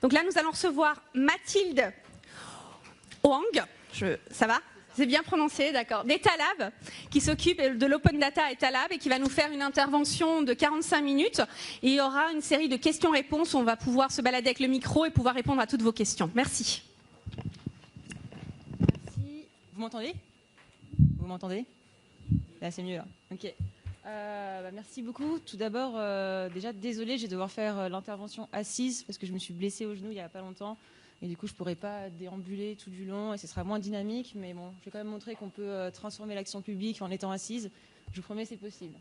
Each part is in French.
Donc là, nous allons recevoir Mathilde Hoang, ça va? C'est bien prononcé, d'accord, d'Etalab, qui s'occupe de l'open data à Etalab et qui va nous faire une intervention de 45 minutes. Et il y aura une série de questions-réponses où on va pouvoir se balader avec le micro et pouvoir répondre à toutes vos questions. Merci. Merci. Vous m'entendez? Vous m'entendez? Là, c'est mieux, là. Ok. Merci beaucoup. Tout d'abord, déjà, désolée, je vais devoir faire l'intervention assise parce que je me suis blessée au genou il n'y a pas longtemps. Et du coup, je ne pourrai pas déambuler tout du long et ce sera moins dynamique. Mais bon, je vais quand même montrer qu'on peut transformer l'action publique en étant assise. Je vous promets, c'est possible.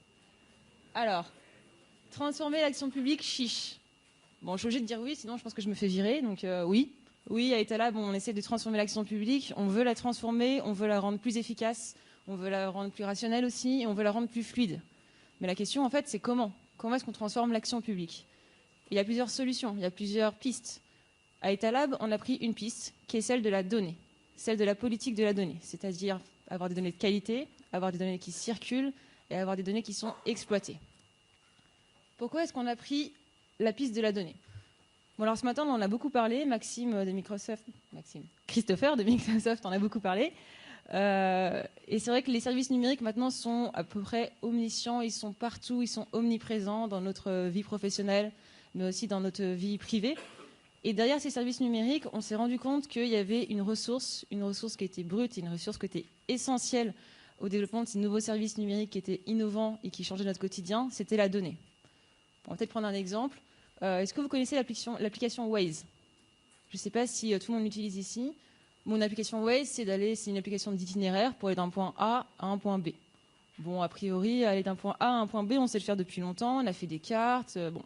Alors, transformer l'action publique, chiche. Bon, je suis obligée de dire oui, sinon je pense que je me fais virer. Donc oui. Oui, à Etalab, on essaie de transformer l'action publique. On veut la transformer, on veut la rendre plus efficace, on veut la rendre plus rationnelle aussi, et on veut la rendre plus fluide. Mais la question, en fait, c'est comment? Comment est-ce qu'on transforme l'action publique? Il y a plusieurs solutions, il y a plusieurs pistes. À Etalab, on a pris une piste qui est celle de la donnée, celle de la politique de la donnée, c'est-à-dire avoir des données de qualité, avoir des données qui circulent et avoir des données qui sont exploitées. Pourquoi est-ce qu'on a pris la piste de la donnée? Bon, alors ce matin, on en a beaucoup parlé, Christopher de Microsoft en a beaucoup parlé. Et c'est vrai que les services numériques maintenant sont à peu près omniscients, ils sont partout, ils sont omniprésents dans notre vie professionnelle, mais aussi dans notre vie privée. Et derrière ces services numériques, on s'est rendu compte qu'il y avait une ressource qui était brute, une ressource qui était essentielle au développement de ces nouveaux services numériques qui étaient innovants et qui changeaient notre quotidien, c'était la donnée. On va peut-être prendre un exemple. Est-ce que vous connaissez l'application Waze? Je ne sais pas si tout le monde l'utilise ici. Mon application Waze, c'est une application d'itinéraire pour aller d'un point A à un point B. Bon, a priori, aller d'un point A à un point B, on sait le faire depuis longtemps, on a fait des cartes, bon,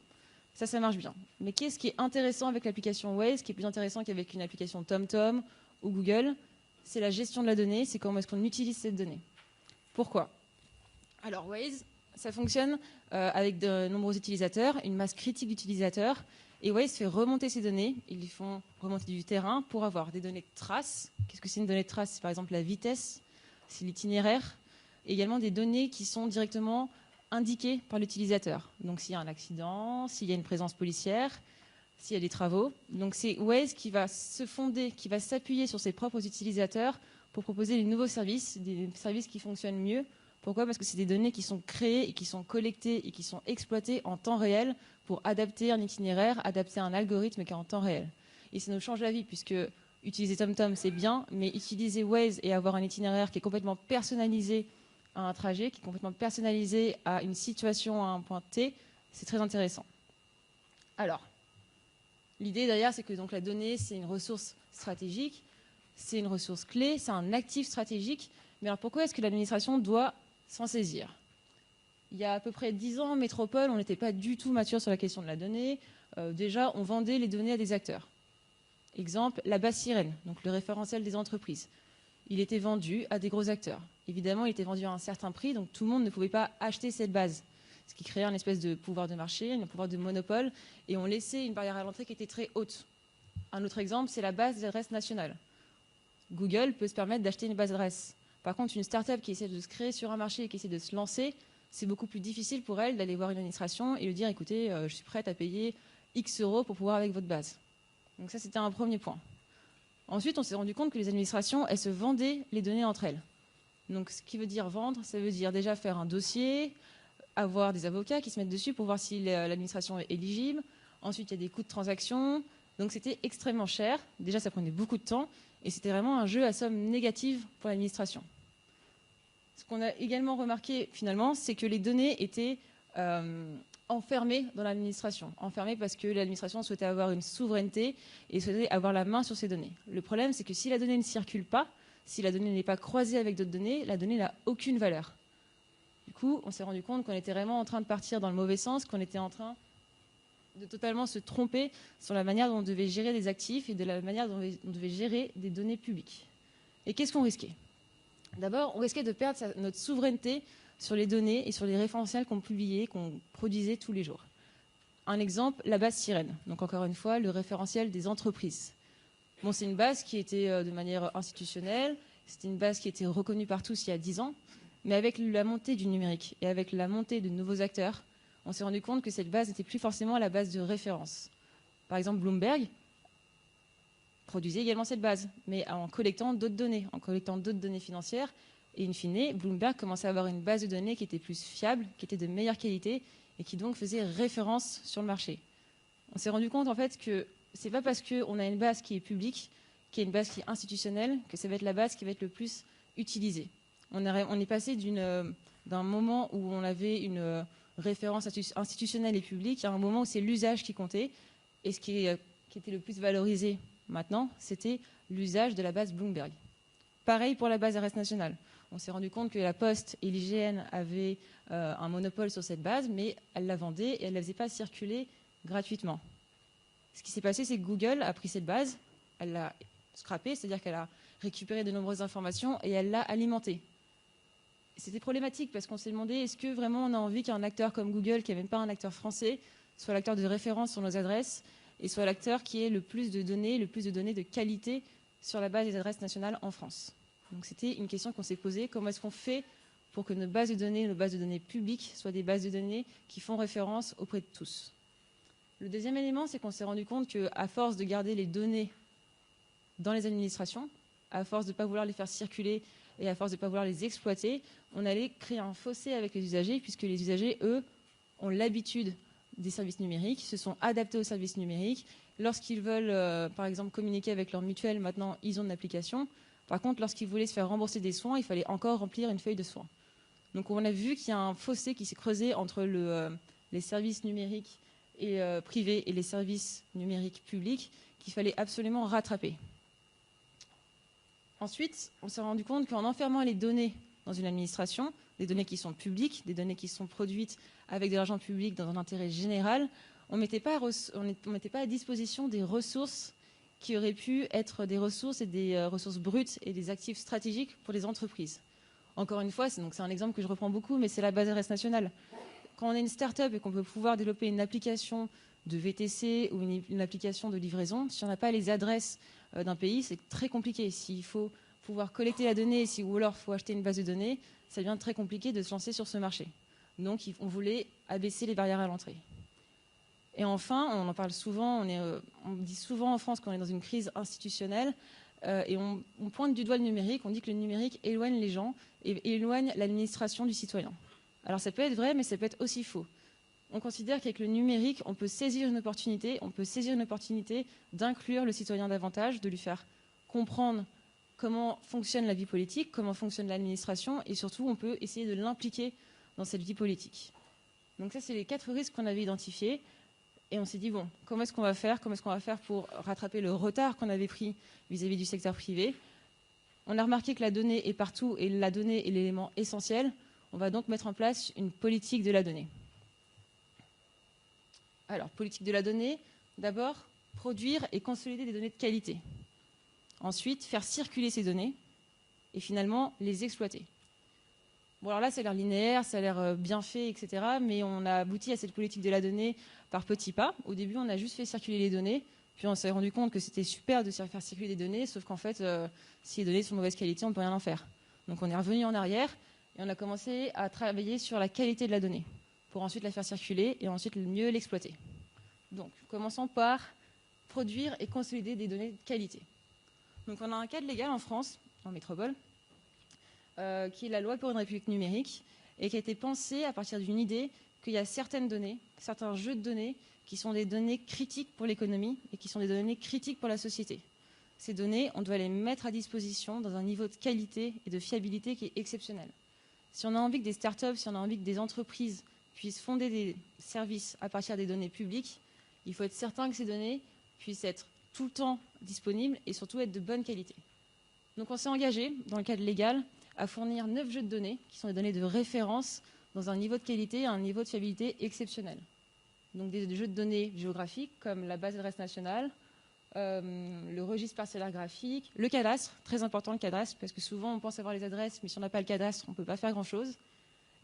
ça marche bien. Mais qu'est-ce qui est intéressant avec l'application Waze, qui est plus intéressant qu'avec une application TomTom ou Google? C'est la gestion de la donnée, c'est comment est-ce qu'on utilise cette donnée. Pourquoi? Alors Waze, ça fonctionne avec de nombreux utilisateurs, une masse critique d'utilisateurs. Et Waze fait remonter ces données, ils les font remonter du terrain pour avoir des données de traces. Qu'est-ce que c'est une donnée de trace? C'est par exemple la vitesse, c'est l'itinéraire, et également des données qui sont directement indiquées par l'utilisateur. Donc s'il y a un accident, s'il y a une présence policière, s'il y a des travaux. Donc c'est Waze qui va se fonder, qui va s'appuyer sur ses propres utilisateurs pour proposer des nouveaux services, des services qui fonctionnent mieux. Pourquoi? Parce que c'est des données qui sont créées et qui sont collectées et qui sont exploitées en temps réel pour adapter un itinéraire, adapter un algorithme qui est en temps réel. Et ça nous change la vie, puisque utiliser TomTom, c'est bien, mais utiliser Waze et avoir un itinéraire qui est complètement personnalisé à un trajet, qui est complètement personnalisé à une situation, à un point T, c'est très intéressant. Alors, l'idée derrière, c'est que donc, la donnée, c'est une ressource stratégique, c'est une ressource clé, c'est un actif stratégique. Mais alors pourquoi est-ce que l'administration doit s'en saisir? Il y a à peu près 10 ans, en métropole, on n'était pas du tout mature sur la question de la donnée. Déjà, on vendait les données à des acteurs. Exemple, la base Sirène, donc le référentiel des entreprises. Il était vendu à des gros acteurs. Évidemment, il était vendu à un certain prix, donc tout le monde ne pouvait pas acheter cette base. Ce qui créait une espèce de pouvoir de marché, un pouvoir de monopole, et on laissait une barrière à l'entrée qui était très haute. Un autre exemple, c'est la base d'adresse nationale. Google peut se permettre d'acheter une base d'adresse. Par contre, une start-up qui essaie de se créer sur un marché et qui essaie de se lancer, c'est beaucoup plus difficile pour elle d'aller voir une administration et lui dire, écoutez, je suis prête à payer X euros pour pouvoir avec votre base. Donc ça, c'était un premier point. Ensuite, on s'est rendu compte que les administrations, elles se vendaient les données entre elles. Donc ce qui veut dire vendre, ça veut dire déjà faire un dossier, avoir des avocats qui se mettent dessus pour voir si l'administration est éligible. Ensuite, il y a des coûts de transaction. Donc c'était extrêmement cher. Déjà, ça prenait beaucoup de temps. Et c'était vraiment un jeu à somme négative pour l'administration. Ce qu'on a également remarqué finalement, c'est que les données étaient enfermées dans l'administration. Enfermées parce que l'administration souhaitait avoir une souveraineté et souhaitait avoir la main sur ces données. Le problème, c'est que si la donnée ne circule pas, si la donnée n'est pas croisée avec d'autres données, la donnée n'a aucune valeur. Du coup, on s'est rendu compte qu'on était vraiment en train de partir dans le mauvais sens, qu'on était en train de totalement se tromper sur la manière dont on devait gérer des actifs et de la manière dont on devait gérer des données publiques. Et qu'est-ce qu'on risquait? D'abord, on risquait de perdre notre souveraineté sur les données et sur les référentiels qu'on publiait, qu'on produisait tous les jours. Un exemple, la base Sirène. Donc encore une fois, le référentiel des entreprises. Bon, c'est une base qui était de manière institutionnelle, c'était une base qui était reconnue par tous il y a 10 ans, mais avec la montée du numérique et avec la montée de nouveaux acteurs, on s'est rendu compte que cette base n'était plus forcément la base de référence. Par exemple, Bloomberg produisait également cette base, mais en collectant d'autres données financières. Et in fine, Bloomberg commençait à avoir une base de données qui était plus fiable, qui était de meilleure qualité et qui donc faisait référence sur le marché. On s'est rendu compte en fait que c'est pas parce qu'on a une base qui est publique, qui est une base qui est institutionnelle, que ça va être la base qui va être le plus utilisée. On est passé d'un moment où on avait une référence institutionnelle et publique à un moment où c'est l'usage qui comptait. Et ce qui était le plus valorisé maintenant, c'était l'usage de la base Bloomberg. Pareil pour la base adresse nationale. On s'est rendu compte que la Poste et l'IGN avaient un monopole sur cette base, mais elles la vendaient et elles ne la faisaient pas circuler gratuitement. Ce qui s'est passé, c'est que Google a pris cette base, elle l'a scrappée, c'est-à-dire qu'elle a récupéré de nombreuses informations et elle l'a alimentée. C'était problématique parce qu'on s'est demandé, est-ce que vraiment on a envie qu'un acteur comme Google, qui n'est même pas un acteur français, soit l'acteur de référence sur nos adresses et soit l'acteur qui ait le plus de données de qualité sur la base des adresses nationales en France. Donc c'était une question qu'on s'est posée, comment est-ce qu'on fait pour que nos bases de données publiques soient des bases de données qui font référence auprès de tous. Le deuxième élément, c'est qu'on s'est rendu compte qu'à force de garder les données dans les administrations, à force de ne pas vouloir les faire circuler et à force de ne pas vouloir les exploiter, on allait créer un fossé avec les usagers, puisque les usagers, eux, ont l'habitude des services numériques, se sont adaptés aux services numériques. Lorsqu'ils veulent, par exemple, communiquer avec leur mutuelle, maintenant, ils ont une application. Par contre, lorsqu'ils voulaient se faire rembourser des soins, il fallait encore remplir une feuille de soins. Donc on a vu qu'il y a un fossé qui s'est creusé entre les services numériques et, privés et les services numériques publics qu'il fallait absolument rattraper. Ensuite, on s'est rendu compte qu'en enfermant les données dans une administration, des données qui sont publiques, des données qui sont produites avec de l'argent public dans un intérêt général, on ne mettait pas à disposition des ressources qui auraient pu être des ressources et des ressources brutes et des actifs stratégiques pour les entreprises. Encore une fois, c'est un exemple que je reprends beaucoup, mais c'est la base adresse nationale. Quand on est une start-up et qu'on peut pouvoir développer une application de VTC ou une application de livraison, si on n'a pas les adresses d'un pays, c'est très compliqué. S'il faut pouvoir collecter la donnée ou alors il faut acheter une base de données, ça devient très compliqué de se lancer sur ce marché. Donc on voulait abaisser les barrières à l'entrée. Et enfin, on en parle souvent, on dit souvent en France qu'on est dans une crise institutionnelle et on pointe du doigt le numérique, on dit que le numérique éloigne les gens et éloigne l'administration du citoyen. Alors ça peut être vrai, mais ça peut être aussi faux. On considère qu'avec le numérique, on peut saisir une opportunité d'inclure le citoyen davantage, de lui faire comprendre comment fonctionne la vie politique, comment fonctionne l'administration, et surtout, on peut essayer de l'impliquer dans cette vie politique. Donc ça, c'est les 4 risques qu'on avait identifiés. Et on s'est dit, bon, comment est-ce qu'on va faire pour rattraper le retard qu'on avait pris vis-à-vis du secteur privé? On a remarqué que la donnée est partout et la donnée est l'élément essentiel. On va donc mettre en place une politique de la donnée. Alors, politique de la donnée, d'abord, produire et consolider des données de qualité. Ensuite, faire circuler ces données et finalement les exploiter. Bon, alors là, ça a l'air linéaire, ça a l'air bien fait, etc. Mais on a abouti à cette politique de la donnée par petits pas. Au début, on a juste fait circuler les données. Puis on s'est rendu compte que c'était super de faire circuler des données, sauf qu'en fait, si les données sont de mauvaise qualité, on ne peut rien en faire. Donc on est revenu en arrière et on a commencé à travailler sur la qualité de la donnée pour ensuite la faire circuler et ensuite mieux l'exploiter. Donc, commençons par produire et consolider des données de qualité. Donc on a un cadre légal en France, en métropole, qui est la loi pour une république numérique et qui a été pensée à partir d'une idée qu'il y a certaines données, certains jeux de données qui sont des données critiques pour l'économie et qui sont des données critiques pour la société. Ces données, on doit les mettre à disposition dans un niveau de qualité et de fiabilité qui est exceptionnel. Si on a envie que des startups, si on a envie que des entreprises puissent fonder des services à partir des données publiques, il faut être certain que ces données puissent être tout le temps disponibles et surtout être de bonne qualité. Donc on s'est engagé, dans le cadre légal, à fournir 9 jeux de données, qui sont des données de référence, dans un niveau de qualité et un niveau de fiabilité exceptionnel. Donc des jeux de données géographiques, comme la base adresse nationale, le registre parcellaire graphique, le cadastre, très important le cadastre, parce que souvent on pense avoir les adresses, mais si on n'a pas le cadastre, on ne peut pas faire grand-chose.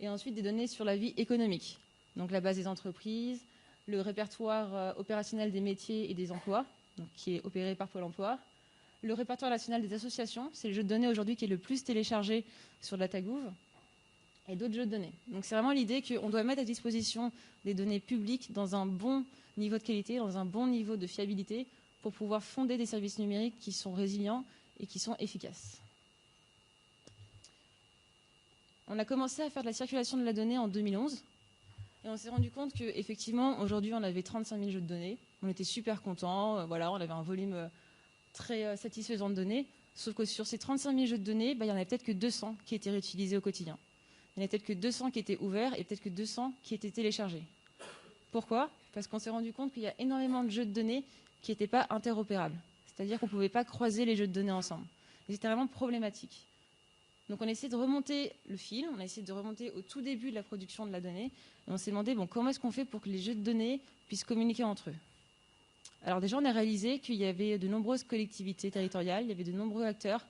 Et ensuite des données sur la vie économique, donc la base des entreprises, le répertoire opérationnel des métiers et des emplois, donc qui est opéré par Pôle emploi, le répertoire national des associations, c'est le jeu de données aujourd'hui qui est le plus téléchargé sur Datagouv, et d'autres jeux de données. Donc c'est vraiment l'idée qu'on doit mettre à disposition des données publiques dans un bon niveau de qualité, dans un bon niveau de fiabilité, pour pouvoir fonder des services numériques qui sont résilients et qui sont efficaces. On a commencé à faire de la circulation de la donnée en 2011 et on s'est rendu compte qu'effectivement, aujourd'hui, on avait 35 000 jeux de données. On était super contents, voilà, on avait un volume très satisfaisant de données. Sauf que sur ces 35 000 jeux de données, il n'y en avait peut-être que 200 qui étaient réutilisés au quotidien. Il y en avait peut-être que 200 qui étaient ouverts et peut-être que 200 qui étaient téléchargés. Pourquoi ? Parce qu'on s'est rendu compte qu'il y a énormément de jeux de données qui n'étaient pas interopérables. C'est-à-dire qu'on ne pouvait pas croiser les jeux de données ensemble. Et c'était vraiment problématique. Donc on a essayé de remonter le fil, on a essayé de remonter au tout début de la production de la donnée, et on s'est demandé comment est-ce qu'on fait pour que les jeux de données puissent communiquer entre eux. Alors déjà, on a réalisé qu'il y avait de nombreuses collectivités territoriales, il y avait de nombreux acteurs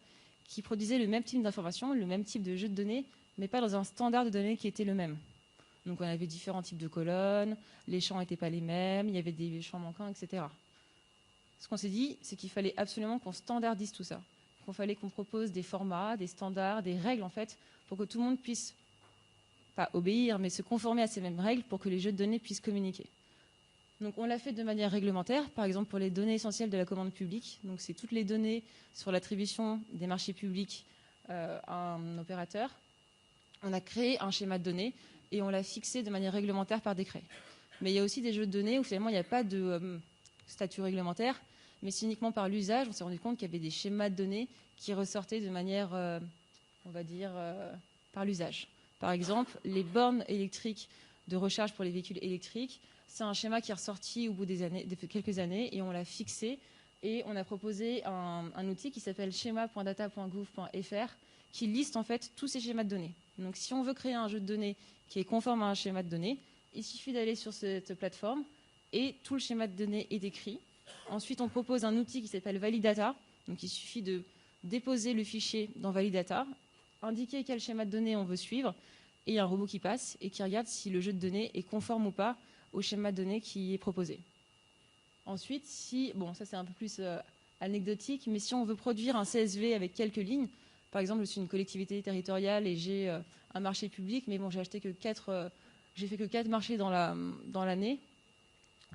qui produisaient le même type d'informations, le même type de jeux de données, mais pas dans un standard de données qui était le même. Donc on avait différents types de colonnes, les champs n'étaient pas les mêmes, il y avait des champs manquants, etc. Ce qu'on s'est dit, c'est qu'il fallait absolument qu'on standardise tout ça. Il fallait qu'on propose des formats, des standards, des règles en fait, pour que tout le monde puisse, pas obéir, mais se conformer à ces mêmes règles pour que les jeux de données puissent communiquer. Donc on l'a fait de manière réglementaire, par exemple pour les données essentielles de la commande publique. Donc c'est toutes les données sur l'attribution des marchés publics à un opérateur. On a créé un schéma de données et on l'a fixé de manière réglementaire par décret. Mais il y a aussi des jeux de données où finalement il n'y a pas de statut réglementaire, mais c'est uniquement par l'usage. On s'est rendu compte qu'il y avait des schémas de données qui ressortaient de manière, on va dire, par l'usage. Par exemple, les bornes électriques de recharge pour les véhicules électriques, c'est un schéma qui est ressorti au bout de quelques années et on l'a fixé et on a proposé un outil qui s'appelle schéma.data.gouv.fr qui liste en fait tous ces schémas de données. Donc si on veut créer un jeu de données qui est conforme à un schéma de données, il suffit d'aller sur cette plateforme et tout le schéma de données est décrit. Ensuite, on propose un outil qui s'appelle Validata. Donc il suffit de déposer le fichier dans Validata, indiquer quel schéma de données on veut suivre et il y a un robot qui passe et qui regarde si le jeu de données est conforme ou pas au schéma de données qui est proposé. Ensuite, ça c'est un peu plus anecdotique, mais si on veut produire un CSV avec quelques lignes, par exemple, je suis une collectivité territoriale et j'ai un marché public, mais bon, j'ai fait que 4 marchés dans l'année.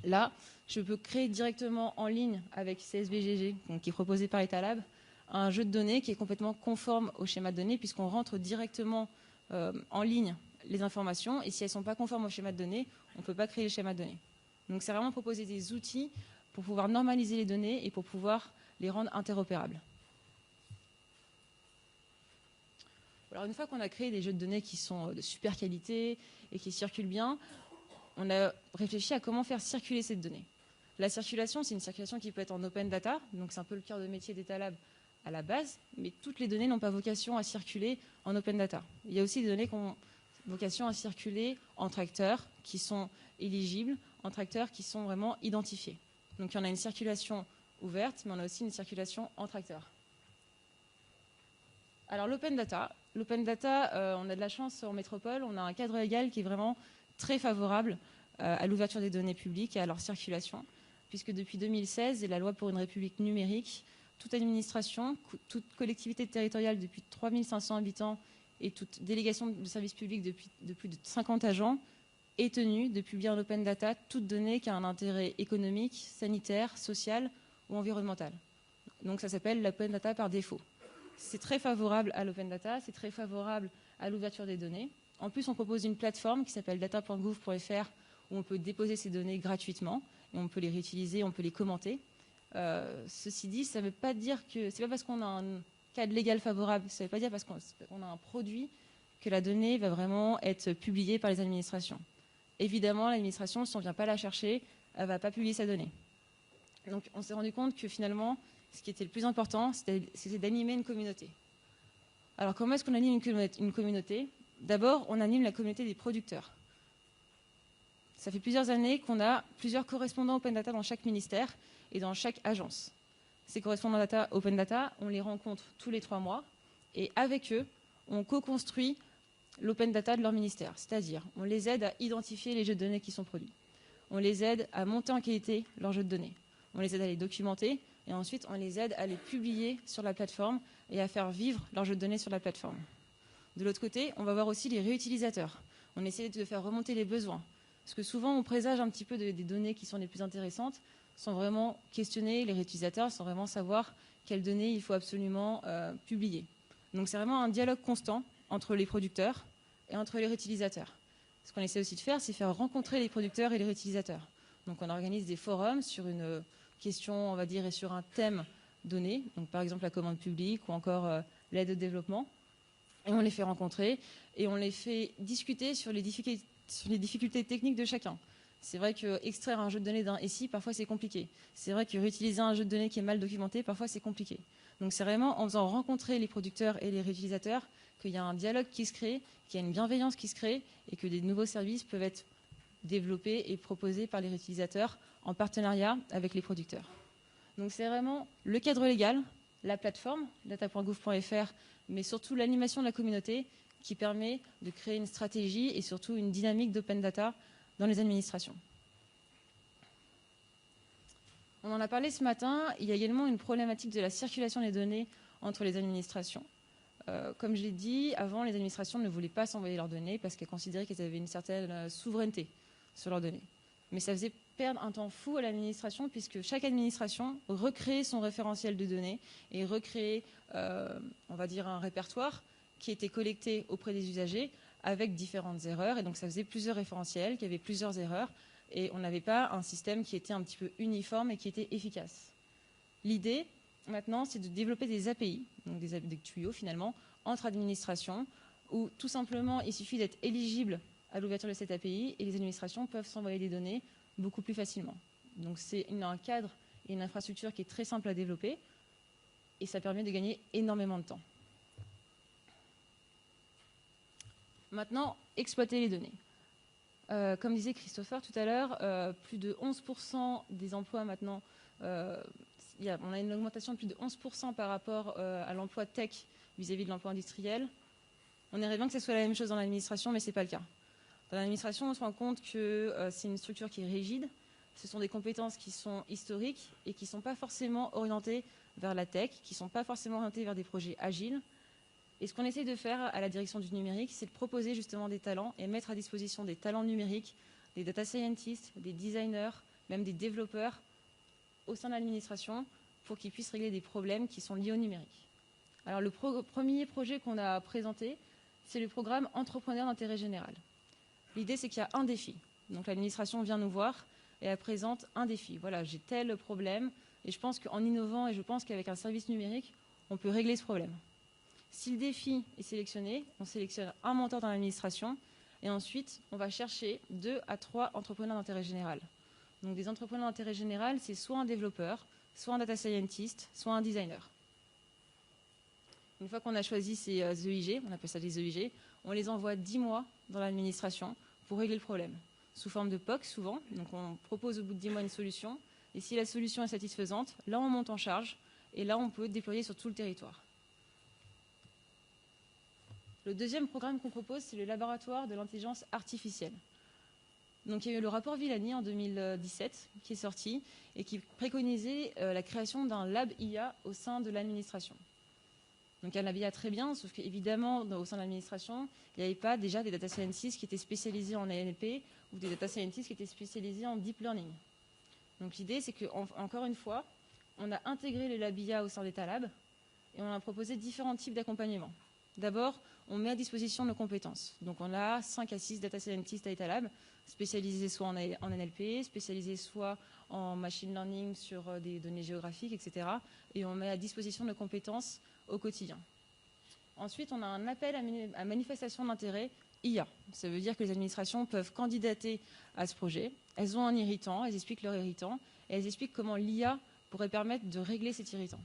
Là, je peux créer directement en ligne avec CSVGG, donc qui est proposé par Etalab, un jeu de données qui est complètement conforme au schéma de données, puisqu'on rentre directement en ligne les informations, et si elles ne sont pas conformes au schéma de données, on ne peut pas créer le schéma de données. Donc c'est vraiment proposer des outils pour pouvoir normaliser les données et pour pouvoir les rendre interopérables. Alors une fois qu'on a créé des jeux de données qui sont de super qualité et qui circulent bien, on a réfléchi à comment faire circuler cette donnée. La circulation, c'est une circulation qui peut être en open data, donc c'est un peu le cœur de métier d'Etalab à la base, mais toutes les données n'ont pas vocation à circuler en open data. Il y a aussi des données qui ont vocation à circuler entre acteurs qui sont éligibles, entre acteurs qui sont vraiment identifiés. Donc il y en a une circulation ouverte, mais on a aussi une circulation entre acteurs. Alors l'open data, on a de la chance en métropole, on a un cadre légal qui est vraiment très favorable à l'ouverture des données publiques et à leur circulation, puisque depuis 2016 et la loi pour une république numérique, toute administration, toute collectivité territoriale depuis 3500 habitants et toute délégation de services publics de plus de 50 agents est tenue de publier en open data toute donnée qui a un intérêt économique, sanitaire, social ou environnemental. Donc ça s'appelle l'open data par défaut. C'est très favorable à l'open data, c'est très favorable à l'ouverture des données. En plus, on propose une plateforme qui s'appelle data.gouv.fr où on peut déposer ces données gratuitement et on peut les réutiliser, on peut les commenter. Ceci dit, ça ne veut pas dire que c'est pas parce qu'on a un cadre légal favorable, ça ne veut pas dire parce qu'on a un produit que la donnée va vraiment être publiée par les administrations. Évidemment, l'administration, si on ne vient pas la chercher, elle ne va pas publier sa donnée. Donc on s'est rendu compte que finalement, ce qui était le plus important, c'était d'animer une communauté. Alors comment est-ce qu'on anime une communauté ? D'abord, on anime la communauté des producteurs. Ça fait plusieurs années qu'on a plusieurs correspondants Open Data dans chaque ministère et dans chaque agence. Ces correspondants Open Data, on les rencontre tous les 3 mois et avec eux, on co-construit l'Open Data de leur ministère. C'est-à-dire, on les aide à identifier les jeux de données qui sont produits. On les aide à monter en qualité leurs jeux de données. On les aide à les documenter et ensuite, on les aide à les publier sur la plateforme et à faire vivre leurs jeux de données sur la plateforme. De l'autre côté, on va voir aussi les réutilisateurs. On essaie de faire remonter les besoins. Parce que souvent, on présage un petit peu des données qui sont les plus intéressantes, sans vraiment questionner les réutilisateurs, sans vraiment savoir quelles données il faut absolument publier. Donc c'est vraiment un dialogue constant entre les producteurs et entre les réutilisateurs. Ce qu'on essaie aussi de faire, c'est faire rencontrer les producteurs et les réutilisateurs. Donc on organise des forums sur une question, on va dire, et sur un thème donné, donc par exemple la commande publique ou encore l'aide au développement. Et on les fait rencontrer et on les fait discuter sur les difficultés techniques de chacun. C'est vrai qu'extraire un jeu de données d'un SI, parfois c'est compliqué. C'est vrai que réutiliser un jeu de données qui est mal documenté, parfois c'est compliqué. Donc c'est vraiment en faisant rencontrer les producteurs et les réutilisateurs qu'il y a un dialogue qui se crée, qu'il y a une bienveillance qui se crée et que des nouveaux services peuvent être développés et proposés par les réutilisateurs en partenariat avec les producteurs. Donc c'est vraiment le cadre légal, la plateforme, data.gouv.fr, mais surtout l'animation de la communauté qui permet de créer une stratégie et surtout une dynamique d'open data dans les administrations. On en a parlé ce matin, il y a également une problématique de la circulation des données entre les administrations. Comme je l'ai dit, avant, les administrations ne voulaient pas s'envoyer leurs données parce qu'elles considéraient qu'elles avaient une certaine souveraineté sur leurs données. Mais ça faisait perdre un temps fou à l'administration puisque chaque administration recréait son référentiel de données et recréait, on va dire, un répertoire qui était collecté auprès des usagers avec différentes erreurs. Et donc ça faisait plusieurs référentiels, qui avaient plusieurs erreurs. Et on n'avait pas un système qui était un petit peu uniforme et qui était efficace. L'idée, maintenant, c'est de développer des API, donc des tuyaux finalement, entre administrations, où tout simplement, il suffit d'être éligible à l'ouverture de cette API et les administrations peuvent s'envoyer des données beaucoup plus facilement. Donc c'est un cadre et une infrastructure qui est très simple à développer et ça permet de gagner énormément de temps. Maintenant, exploiter les données. Comme disait Christopher tout à l'heure, plus de 11% des emplois maintenant, on a une augmentation de plus de 11% par rapport à l'emploi tech vis-à-vis de l'emploi industriel. On aimerait bien que ce soit la même chose dans l'administration, mais ce n'est pas le cas. Dans l'administration, on se rend compte que c'est une structure qui est rigide. Ce sont des compétences qui sont historiques et qui ne sont pas forcément orientées vers la tech, qui ne sont pas forcément orientées vers des projets agiles. Et ce qu'on essaie de faire à la direction du numérique, c'est de proposer justement des talents et mettre à disposition des talents numériques, des data scientists, des designers, même des développeurs au sein de l'administration pour qu'ils puissent régler des problèmes qui sont liés au numérique. Alors le premier projet qu'on a présenté, c'est le programme Entrepreneurs d'intérêt général. L'idée, c'est qu'il y a un défi. Donc l'administration vient nous voir et elle présente un défi. Voilà, j'ai tel problème et je pense qu'en innovant et je pense qu'avec un service numérique, on peut régler ce problème. Si le défi est sélectionné, on sélectionne un mentor dans l'administration et ensuite, on va chercher 2 à 3 entrepreneurs d'intérêt général. Donc des entrepreneurs d'intérêt général, c'est soit un développeur, soit un data scientist, soit un designer. Une fois qu'on a choisi ces EIG, on appelle ça des EIG, on les envoie 10 mois dans l'administration pour régler le problème. Sous forme de POC souvent, donc on propose au bout de 10 mois une solution, et si la solution est satisfaisante, là on monte en charge, et là on peut déployer sur tout le territoire. Le deuxième programme qu'on propose, c'est le laboratoire de l'intelligence artificielle. Donc il y a eu le rapport Villani en 2017 qui est sorti et qui préconisait la création d'un lab IA au sein de l'administration. Donc un lab IA très bien, sauf qu'évidemment au sein de l'administration, il n'y avait pas déjà des data scientists qui étaient spécialisés en NLP ou des data scientists qui étaient spécialisés en deep learning. Donc l'idée, c'est qu'encore une fois, on a intégré le lab IA au sein d'État Lab et on a proposé différents types d'accompagnement. D'abord, on met à disposition nos compétences. Donc on a 5 à 6 data scientists à Etalab, spécialisés soit en NLP, spécialisés soit en machine learning sur des données géographiques, etc. Et on met à disposition nos compétences au quotidien. Ensuite, on a un appel à manifestation d'intérêt IA. Ça veut dire que les administrations peuvent candidater à ce projet. Elles ont un irritant, elles expliquent leur irritant, et elles expliquent comment l'IA pourrait permettre de régler cet irritant.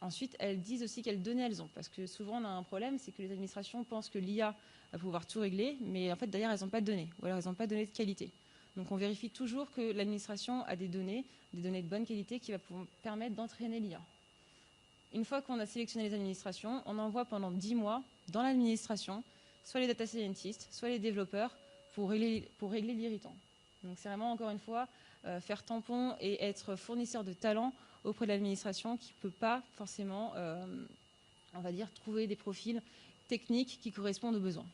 Ensuite, elles disent aussi quelles données elles ont, parce que souvent on a un problème, c'est que les administrations pensent que l'IA va pouvoir tout régler, mais en fait derrière elles n'ont pas de données, ou alors elles n'ont pas de données de qualité. Donc on vérifie toujours que l'administration a des données de bonne qualité qui va pouvoir permettre d'entraîner l'IA. Une fois qu'on a sélectionné les administrations, on envoie pendant 10 mois dans l'administration, soit les data scientists, soit les développeurs, pour régler l'irritant. Donc c'est vraiment encore une fois faire tampon et être fournisseur de talent auprès de l'administration qui ne peut pas forcément, on va dire, trouver des profils techniques qui correspondent aux besoins.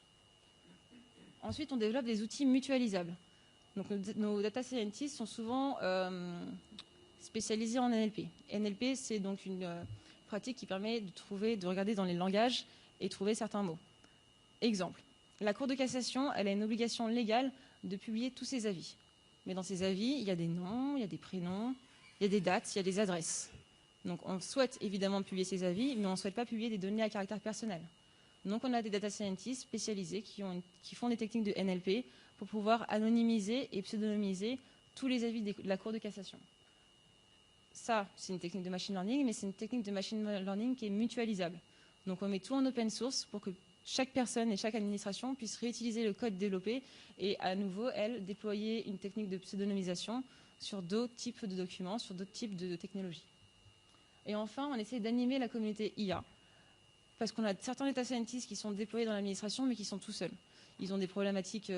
Ensuite, on développe des outils mutualisables. Donc nos data scientists sont souvent spécialisés en NLP. NLP, c'est donc une pratique qui permet de regarder dans les langages et trouver certains mots. Exemple, la Cour de cassation, elle a une obligation légale de publier tous ses avis. Mais dans ces avis, il y a des noms, il y a des prénoms, il y a des dates, il y a des adresses. Donc on souhaite évidemment publier ces avis, mais on ne souhaite pas publier des données à caractère personnel. Donc on a des data scientists spécialisés qui font des techniques de NLP pour pouvoir anonymiser et pseudonymiser tous les avis de la Cour de cassation. Ça, c'est une technique de machine learning, mais c'est une technique de machine learning qui est mutualisable. Donc on met tout en open source pour que chaque personne et chaque administration puisse réutiliser le code développé et à nouveau, elle, déployer une technique de pseudonymisation sur d'autres types de documents, sur d'autres types de technologies. Et enfin, on essaie d'animer la communauté IA, parce qu'on a certains data scientists qui sont déployés dans l'administration, mais qui sont tout seuls. Ils ont des problématiques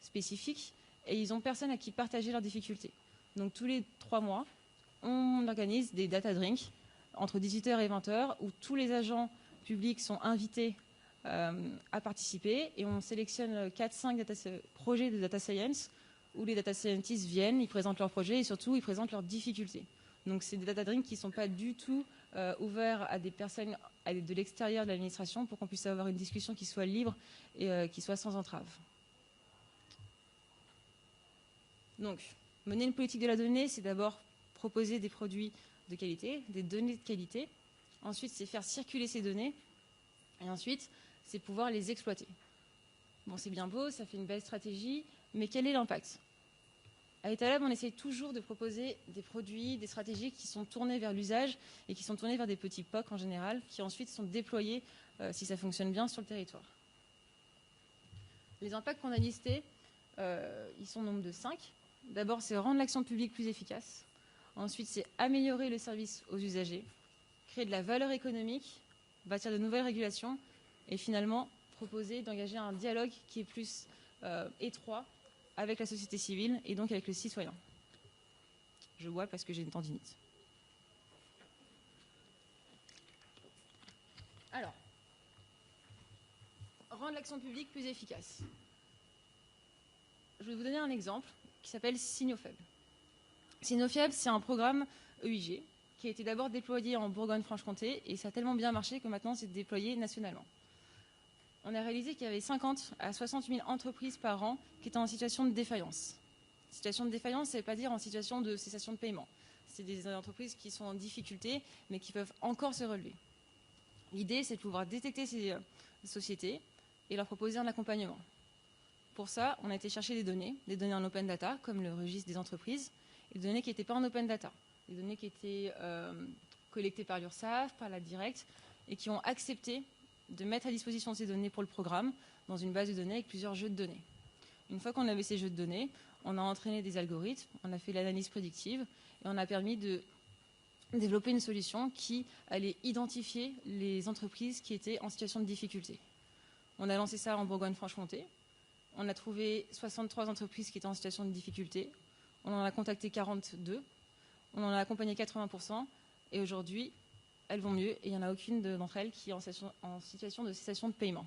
spécifiques et ils n'ont personne à qui partager leurs difficultés. Donc tous les 3 mois, on organise des data drinks entre 18h et 20h où tous les agents publics sont invités à participer et on sélectionne 4-5 projets de data science où les data scientists viennent, ils présentent leurs projets et surtout ils présentent leurs difficultés. Donc c'est des data drinks qui ne sont pas du tout ouverts à des personnes de l'extérieur de l'administration pour qu'on puisse avoir une discussion qui soit libre et qui soit sans entrave. Donc, mener une politique de la donnée, c'est d'abord proposer des produits de qualité, des données de qualité. Ensuite, c'est faire circuler ces données. Et ensuite, c'est pouvoir les exploiter. Bon, c'est bien beau, ça fait une belle stratégie, mais quel est l'impact ? À Etalab, on essaye toujours de proposer des produits, des stratégies qui sont tournées vers l'usage et qui sont tournées vers des petits POC en général, qui ensuite sont déployés, si ça fonctionne bien, sur le territoire. Les impacts qu'on a listés, ils sont au nombre de 5. D'abord, c'est rendre l'action publique plus efficace. Ensuite, c'est améliorer le service aux usagers, créer de la valeur économique, bâtir de nouvelles régulations et finalement proposer d'engager un dialogue qui est plus étroit avec la société civile et donc avec le citoyen. Je bois parce que j'ai une tendinite. Alors, rendre l'action publique plus efficace. Je vais vous donner un exemple qui s'appelle Signaux faibles. Signaux faibles, c'est un programme EIG qui a été d'abord déployé en Bourgogne-Franche-Comté et ça a tellement bien marché que maintenant c'est déployé nationalement. On a réalisé qu'il y avait 50 à 60 000 entreprises par an qui étaient en situation de défaillance. Situation de défaillance, ça ne veut pas dire en situation de cessation de paiement. C'est des entreprises qui sont en difficulté, mais qui peuvent encore se relever. L'idée, c'est de pouvoir détecter ces sociétés et leur proposer un accompagnement. Pour ça, on a été chercher des données en open data, comme le registre des entreprises, et des données qui n'étaient pas en open data. Des données qui étaient collectées par l'URSSAF, par la Directe, et qui ont accepté de mettre à disposition ces données pour le programme dans une base de données avec plusieurs jeux de données. Une fois qu'on avait ces jeux de données, on a entraîné des algorithmes, on a fait l'analyse prédictive et on a permis de développer une solution qui allait identifier les entreprises qui étaient en situation de difficulté. On a lancé ça en Bourgogne-Franche-Comté. On a trouvé 63 entreprises qui étaient en situation de difficulté. On en a contacté 42. On en a accompagné 80%. Et aujourd'hui, elles vont mieux et il n'y en a aucune d'entre elles qui est en situation de cessation de paiement.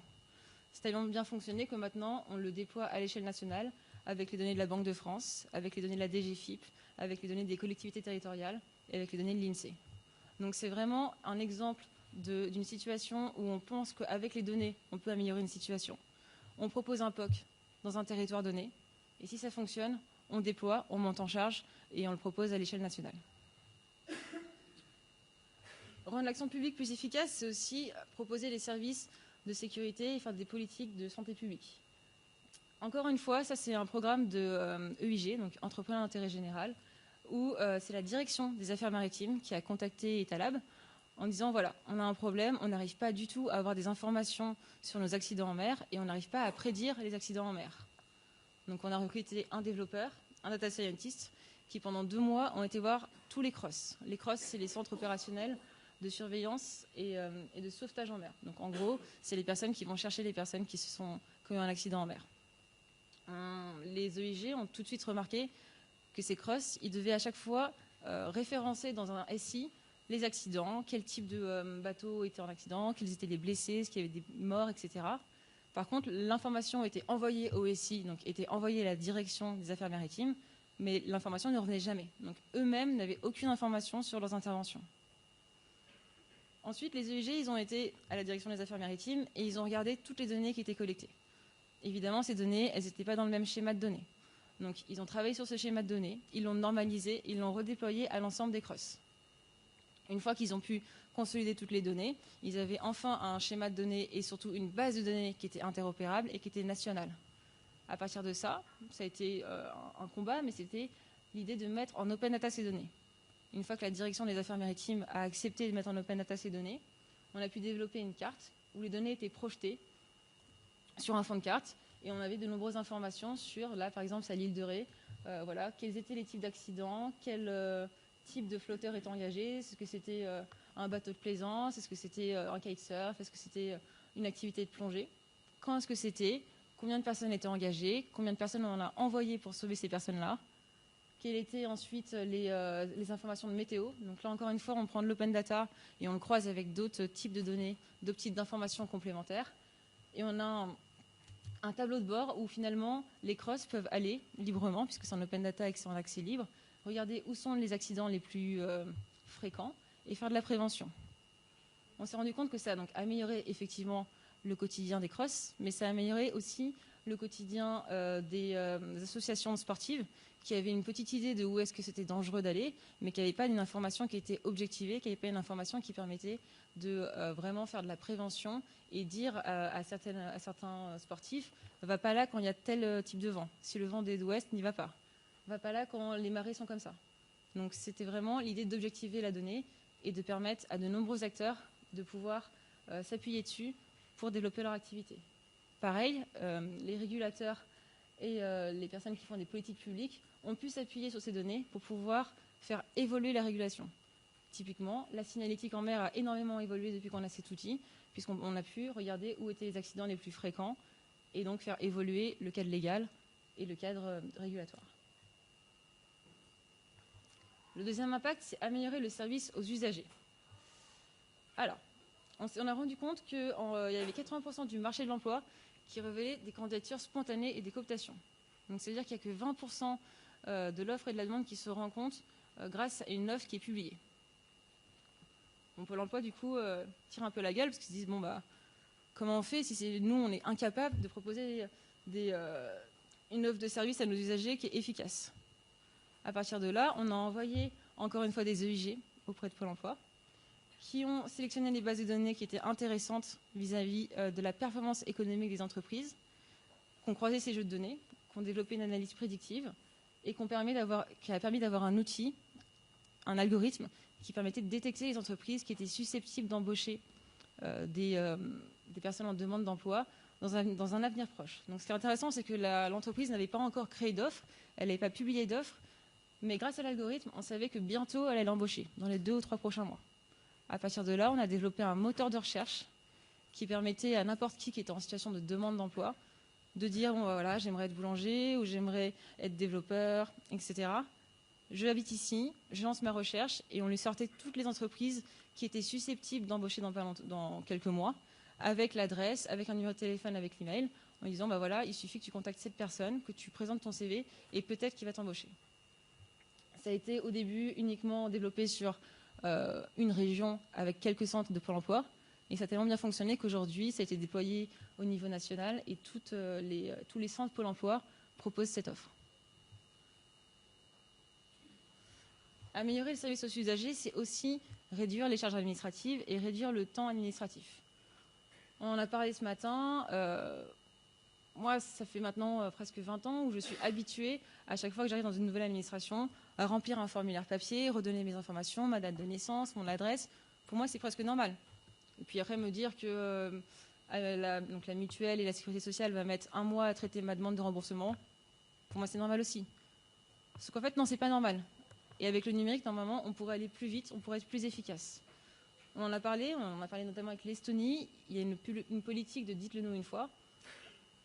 C'est tellement bien fonctionné que maintenant, on le déploie à l'échelle nationale avec les données de la Banque de France, avec les données de la DGFiP, avec les données des collectivités territoriales et avec les données de l'INSEE. Donc c'est vraiment un exemple d'une situation où on pense qu'avec les données, on peut améliorer une situation. On propose un POC dans un territoire donné et si ça fonctionne, on déploie, on monte en charge et on le propose à l'échelle nationale. Rendre l'action publique plus efficace, c'est aussi proposer des services de sécurité et faire des politiques de santé publique. Encore une fois, ça c'est un programme de EIG, donc Entrepreneur d'intérêt général, où c'est la direction des affaires maritimes qui a contacté Etalab en disant voilà, on a un problème, on n'arrive pas du tout à avoir des informations sur nos accidents en mer et on n'arrive pas à prédire les accidents en mer. Donc on a recruté un développeur, un data scientist, qui pendant 2 mois ont été voir tous les CROSS. Les CROSS, c'est les centres opérationnels de surveillance et de sauvetage en mer. Donc en gros, c'est les personnes qui vont chercher les personnes qui ont eu un accident en mer. Les EIG ont tout de suite remarqué que ces CROSS, ils devaient à chaque fois référencer dans un SI les accidents, quel type de bateau était en accident, quels étaient les blessés, est-ce qu'il y avait des morts, etc. Par contre, l'information était envoyée au SI, donc était envoyée à la direction des affaires maritimes, mais l'information ne revenait jamais. Donc eux-mêmes n'avaient aucune information sur leurs interventions. Ensuite, les EIG, ils ont été à la direction des affaires maritimes et ils ont regardé toutes les données qui étaient collectées. Évidemment, ces données, elles n'étaient pas dans le même schéma de données. Donc ils ont travaillé sur ce schéma de données, ils l'ont normalisé, ils l'ont redéployé à l'ensemble des CROSS. Une fois qu'ils ont pu consolider toutes les données, ils avaient enfin un schéma de données et surtout une base de données qui était interopérable et qui était nationale. À partir de ça, ça a été un combat, mais c'était l'idée de mettre en open data ces données. Une fois que la direction des affaires maritimes a accepté de mettre en open data ces données, on a pu développer une carte où les données étaient projetées sur un fond de carte et on avait de nombreuses informations sur, là par exemple, à l'île de Ré, voilà, quels étaient les types d'accidents, quel type de flotteur est engagé, est-ce que c'était un bateau de plaisance, est-ce que c'était un kitesurf, est-ce que c'était une activité de plongée, quand est-ce que c'était, combien de personnes étaient engagées, combien de personnes on a envoyé pour sauver ces personnes-là, quelles étaient ensuite les informations de météo. Donc là encore une fois, on prend de l'open data et on le croise avec d'autres types de données, d'autres types d'informations complémentaires. Et on a un tableau de bord où finalement les CROSS peuvent aller librement, puisque c'est en open data et que c'est en accès libre, regarder où sont les accidents les plus fréquents et faire de la prévention. On s'est rendu compte que ça a donc amélioré effectivement le quotidien des CROSS, mais ça a amélioré aussi le quotidien des associations sportives qui avaient une petite idée de où est-ce que c'était dangereux d'aller, mais qui n'avaient pas une information qui était objectivée, qui n'avait pas une information qui permettait de vraiment faire de la prévention et dire à certains sportifs « va pas là quand il y a tel type de vent. Si le vent est d'ouest, n'y va pas. Va pas là quand les marées sont comme ça. » Donc c'était vraiment l'idée d'objectiver la donnée et de permettre à de nombreux acteurs de pouvoir s'appuyer dessus pour développer leur activité. Pareil, les régulateurs et les personnes qui font des politiques publiques ont pu s'appuyer sur ces données pour pouvoir faire évoluer la régulation. Typiquement, la signalétique en mer a énormément évolué depuis qu'on a cet outil, puisqu'on a pu regarder où étaient les accidents les plus fréquents et donc faire évoluer le cadre légal et le cadre régulatoire. Le deuxième impact, c'est améliorer le service aux usagers. Alors, on a rendu compte qu'il y avait 80% du marché de l'emploi qui révélait des candidatures spontanées et des cooptations. Donc, c'est-à-dire qu'il n'y a que 20% de l'offre et de la demande qui se rencontrent grâce à une offre qui est publiée. Bon, Pôle emploi, du coup, tire un peu la gueule parce qu'ils se disent, bon, bah, comment on fait si nous, on est incapable de proposer une offre de service à nos usagers qui est efficace. À partir de là, on a envoyé encore une fois des EIG auprès de Pôle emploi qui ont sélectionné des bases de données qui étaient intéressantes vis-à-vis de la performance économique des entreprises, qui ont croisé ces jeux de données, qui ont développé une analyse prédictive et qui a permis d'avoir un outil, un algorithme qui permettait de détecter les entreprises qui étaient susceptibles d'embaucher des personnes en demande d'emploi dans un avenir proche. Donc ce qui est intéressant, c'est que l'entreprise n'avait pas encore créé d'offres, elle n'avait pas publié d'offres, mais grâce à l'algorithme, on savait que bientôt elle allait l'embaucher, dans les 2 ou 3 prochains mois. À partir de là, on a développé un moteur de recherche qui permettait à n'importe qui était en situation de demande d'emploi de dire bon, voilà, j'aimerais être boulanger ou j'aimerais être développeur, etc. Je habite ici, je lance ma recherche et on lui sortait toutes les entreprises qui étaient susceptibles d'embaucher dans quelques mois, avec l'adresse, avec un numéro de téléphone, avec l'email, en disant bah voilà, il suffit que tu contactes cette personne, que tu présentes ton CV et peut-être qu'il va t'embaucher. Ça a été au début uniquement développé sur une région avec quelques centres de Pôle emploi. Et ça a tellement bien fonctionné qu'aujourd'hui, ça a été déployé au niveau national et tous les centres Pôle emploi proposent cette offre. Améliorer le service aux usagers, c'est aussi réduire les charges administratives et réduire le temps administratif. On en a parlé ce matin. Moi, ça fait maintenant presque 20 ans où je suis habituée, à chaque fois que j'arrive dans une nouvelle administration, à remplir un formulaire papier, redonner mes informations, ma date de naissance, mon adresse. Pour moi, c'est presque normal. Et puis après, me dire que donc la mutuelle et la sécurité sociale va mettre 1 mois à traiter ma demande de remboursement, pour moi, c'est normal aussi. Sauf qu'en fait, non, c'est pas normal. Et avec le numérique, normalement, on pourrait aller plus vite, on pourrait être plus efficace. On en a parlé notamment avec l'Estonie. Il y a une politique de dites-le-nous une fois.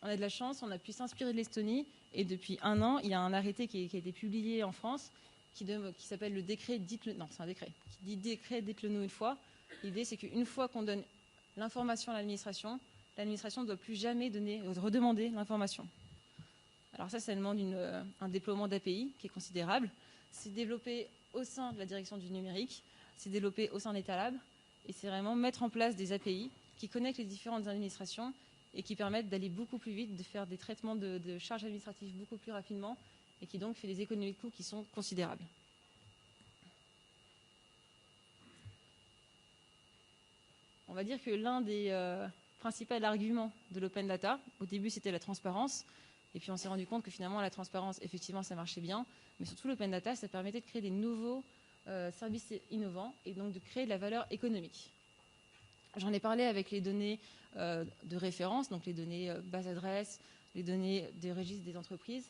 On a de la chance, on a pu s'inspirer de l'Estonie et depuis 1 an, il y a un arrêté qui a été publié en France qui s'appelle le décret c'est un décret qui dit décret dites-le-nous une fois. L'idée, c'est qu'une fois qu'on donne l'information à l'administration, l'administration ne doit plus jamais redemander l'information. Alors ça demande un déploiement d'API qui est considérable. C'est développé au sein de la direction du numérique, c'est développé au sein d'Etalab, et c'est vraiment mettre en place des API qui connectent les différentes administrations et qui permettent d'aller beaucoup plus vite, de faire des traitements de charges administratives beaucoup plus rapidement, et qui donc fait des économies de coûts qui sont considérables. On va dire que l'un des principaux arguments de l'open data, au début c'était la transparence, et puis on s'est rendu compte que finalement la transparence, effectivement ça marchait bien, mais surtout l'open data, ça permettait de créer des nouveaux services innovants et donc de créer de la valeur économique. J'en ai parlé avec les données de référence, donc les données base adresse, les données des registres des entreprises.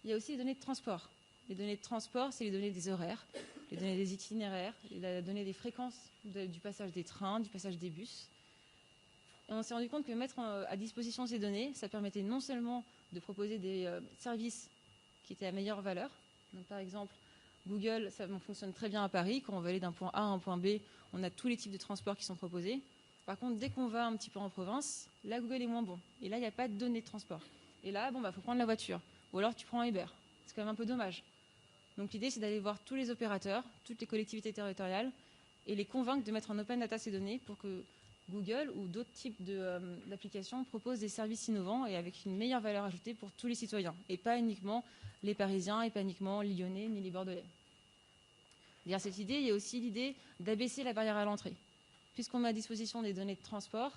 Il y a aussi les données de transport. Les données de transport, c'est les données des horaires, les données des itinéraires, les données des fréquences du passage des trains, du passage des bus. Et on s'est rendu compte que mettre à disposition ces données, ça permettait non seulement de proposer des services qui étaient à meilleure valeur. Donc, par exemple, Google, ça fonctionne très bien à Paris. Quand on veut aller d'un point A à un point B, on a tous les types de transports qui sont proposés. Par contre, dès qu'on va un petit peu en province, là, Google est moins bon. Et là, il n'y a pas de données de transport. Et là, faut prendre la voiture. Ou alors, tu prends un Uber. C'est quand même un peu dommage. Donc, l'idée, c'est d'aller voir tous les opérateurs, toutes les collectivités territoriales, et les convaincre de mettre en open data ces données pour que Google ou d'autres types d'applications proposent des services innovants et avec une meilleure valeur ajoutée pour tous les citoyens, et pas uniquement les Parisiens, et pas uniquement les Lyonnais, ni les Bordelais. Derrière cette idée, il y a aussi l'idée d'abaisser la barrière à l'entrée. Puisqu'on met à disposition des données de transport,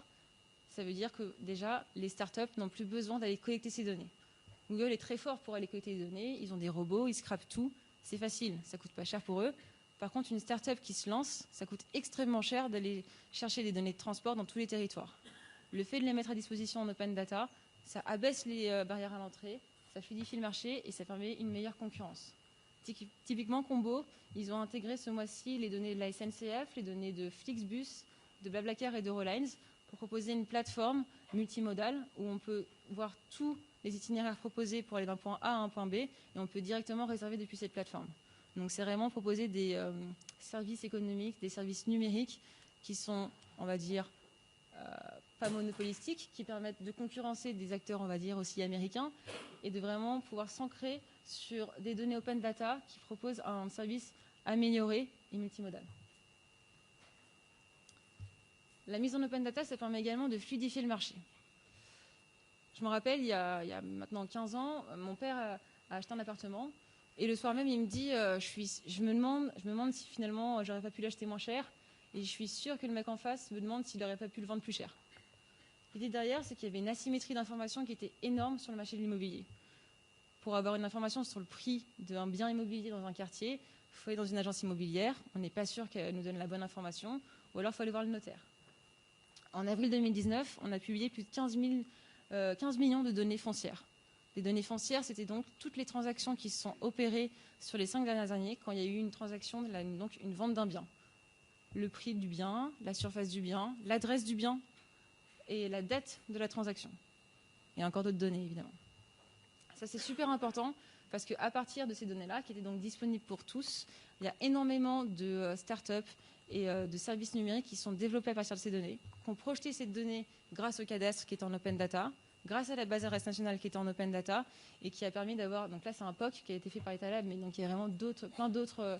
ça veut dire que déjà, les startups n'ont plus besoin d'aller collecter ces données. Google est très fort pour aller collecter des données, ils ont des robots, ils scrapent tout, c'est facile, ça ne coûte pas cher pour eux. Par contre, une start-up qui se lance, ça coûte extrêmement cher d'aller chercher des données de transport dans tous les territoires. Le fait de les mettre à disposition en open data, ça abaisse les barrières à l'entrée, ça fluidifie le marché et ça permet une meilleure concurrence. Typiquement, Combo, ils ont intégré ce mois-ci les données de la SNCF, les données de Flixbus, de Blablacar et d'Eurolines pour proposer une plateforme multimodale où on peut voir tous les itinéraires proposés pour aller d'un point A à un point B et on peut directement réserver depuis cette plateforme. Donc c'est vraiment proposer des services économiques, des services numériques qui sont, on va dire, pas monopolistiques, qui permettent de concurrencer des acteurs, on va dire, aussi américains et de vraiment pouvoir s'ancrer sur des données open data qui proposent un service amélioré et multimodal. La mise en open data, ça permet également de fluidifier le marché. Je me rappelle, il y a maintenant 15 ans, mon père a acheté un appartement. Et le soir même, il me dit, je me demande si finalement j'aurais pas pu l'acheter moins cher. Et je suis sûre que le mec en face me demande s'il n'aurait pas pu le vendre plus cher. L'idée derrière, c'est qu'il y avait une asymétrie d'information qui était énorme sur le marché de l'immobilier. Pour avoir une information sur le prix d'un bien immobilier dans un quartier, il faut aller dans une agence immobilière. On n'est pas sûr qu'elle nous donne la bonne information. Ou alors, il faut aller voir le notaire. En avril 2019, on a publié plus de 15 millions de données foncières. Les données foncières, c'était donc toutes les transactions qui se sont opérées sur les 5 dernières années quand il y a eu une transaction, donc une vente d'un bien. Le prix du bien, la surface du bien, l'adresse du bien et la date de la transaction. Et encore d'autres données, évidemment. Ça, c'est super important parce qu'à partir de ces données-là, qui étaient donc disponibles pour tous, il y a énormément de startups et de services numériques qui sont développés à partir de ces données, qui ont projeté ces données grâce au cadastre qui est en open data, grâce à la base adresse nationale qui était en open data et qui a permis d'avoir, donc là c'est un POC qui a été fait par Etalab, mais donc il y a vraiment plein d'autres